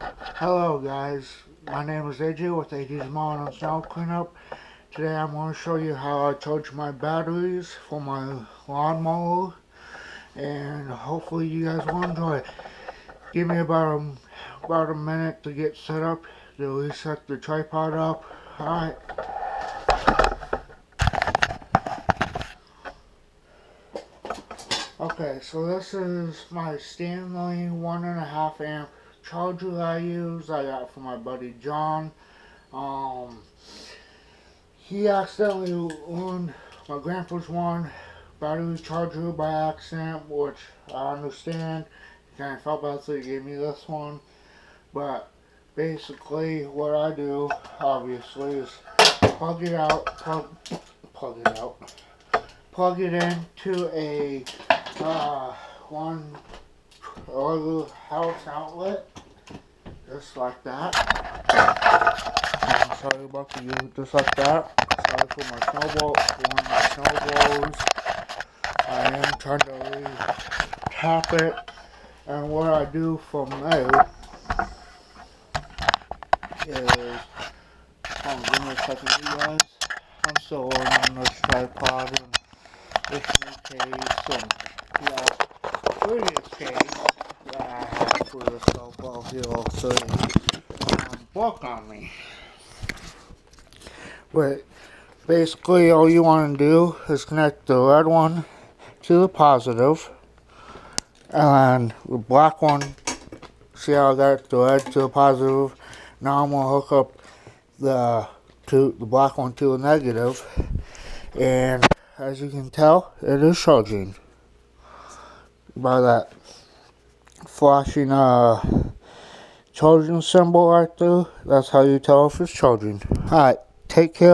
Hello guys, my name is AJ with AJ's Mower and Snow Cleanup. Today I'm going to show you how I charge my batteries for my lawnmower, and hopefully you guys will enjoy it. Give me about a minute to get set up, to reset the tripod up. Alright. Okay, so this is my Stanley 1.5 amp charger that I use. I got from my buddy John. He accidentally won my grandpa's one battery charger by accident, which I understand. He kind of felt bad, so he gave me this one. But basically, what I do, obviously, is plug it into a one house outlet, just like that. I'm sorry about the use, just like that. Sorry for my snowballs. I am trying to tap it, and what I do from there is, give me a second, you guys. I'm still on this tripod and this new case and the previous case that I had for the snowball here also block on me. But basically all you want to do is connect the red one to the positive, and the black one, see how I got the red to the positive. Now I'm going to hook up the black one to the negative, and as you can tell, it is charging by that flashing charging symbol right there. That's how you tell if it's charging. Alright, take care.